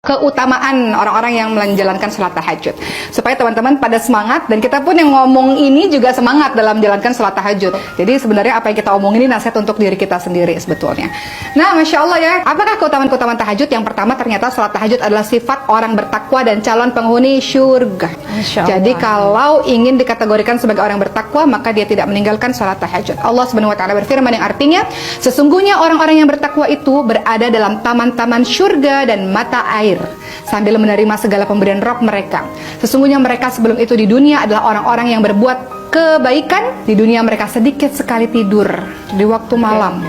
keutamaan orang-orang yang menjalankan sholat tahajud, supaya teman-teman pada semangat, dan kita pun yang ngomong ini juga semangat dalam menjalankan sholat tahajud. Jadi sebenarnya apa yang kita omong ini nasihat untuk diri kita sendiri sebetulnya. Nah, Masya Allah ya, apakah keutamaan-keutamaan tahajud? Yang pertama, ternyata sholat tahajud adalah sifat orang bertakwa dan calon penghuni syurga. Jadi kalau ingin dikategorikan sebagai orang bertakwa, maka dia tidak meninggalkan sholat tahajud. Allah Subhanahu wa Ta'ala berfirman yang artinya, sesungguhnya orang-orang yang bertakwa itu berada dalam taman-taman syurga dan mata air, sambil menerima segala pemberian Rabb mereka. Sesungguhnya mereka sebelum itu di dunia adalah orang-orang yang berbuat kebaikan. Di dunia mereka sedikit sekali tidur di waktu malam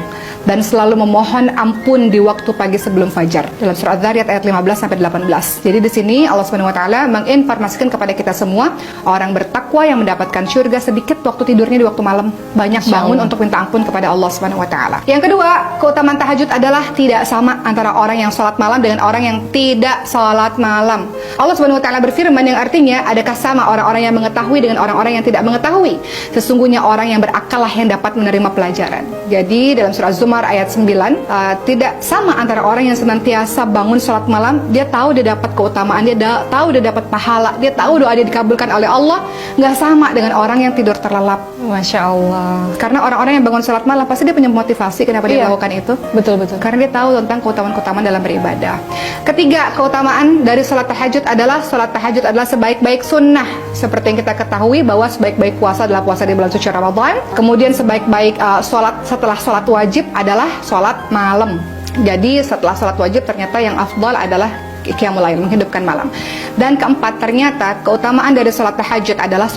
dan selalu memohon ampun di waktu pagi sebelum fajar. Dalam surah Az-Zariyat ayat 15 sampai 18. Jadi di sini Allah Subhanahu wa Ta'ala menginformasikan kepada kita semua, orang bertakwa yang mendapatkan syurga sedikit waktu tidurnya di waktu malam, banyak bangun untuk minta ampun kepada Allah Subhanahu wa Ta'ala. Yang kedua, keutamaan tahajud adalah tidak sama antara orang yang sholat malam dengan orang yang tidak sholat malam. Allah Subhanahu wa Ta'ala berfirman yang artinya, adakah sama orang-orang yang mengetahui dengan orang-orang yang tidak mengetahui? Sesungguhnya orang yang berakal lah yang dapat menerima pelajaran. Jadi dalam surah Az-Zumar ayat 9, tidak sama antara orang yang senantiasa bangun sholat malam, dia tahu dia dapat keutamaan, dia tahu dia dapat pahala, dia tahu doa dia dikabulkan oleh Allah, nggak sama dengan orang yang tidur terlelap. Masya Allah. Karena orang-orang yang bangun sholat malam pasti dia punya motivasi kenapa dia melakukan itu. Betul-betul. Karena dia tahu tentang keutamaan-keutamaan dalam beribadah. Ketiga, keutamaan dari sholat tahajud adalah sebaik-baik sunnah. Seperti yang kita ketahui bahwa sebaik-baik puasa adalah puasa di bulan suci Ramadan. Kemudian sebaik-baik sholat setelah sholat wajib adalah sholat malam. Jadi setelah sholat wajib ternyata yang afdal adalah qiyamul lail, menghidupkan malam. Dan keempat, ternyata keutamaan dari sholat tahajud adalah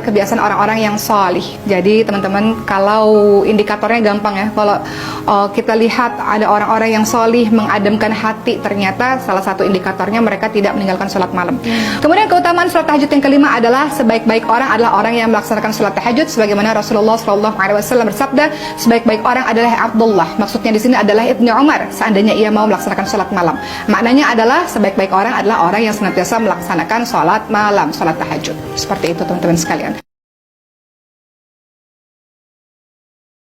kebiasaan orang-orang yang salih. Jadi teman-teman, kalau indikatornya gampang ya, kalau kita lihat ada orang-orang yang salih mengademkan hati, ternyata salah satu indikatornya mereka tidak meninggalkan sholat malam. Kemudian keutamaan sholat tahajud yang kelima adalah sebaik-baik orang adalah orang yang melaksanakan sholat tahajud, sebagaimana Rasulullah SAW bersabda, sebaik-baik orang adalah Abdullah. Maksudnya di sini adalah Ibnu Umar, seandainya ia mau melaksanakan sholat malam. Maknanya adalah sebaik-baik orang adalah orang yang senantiasa melaksanakan sholat malam, sholat tahajud. Seperti itu teman-teman sekalian.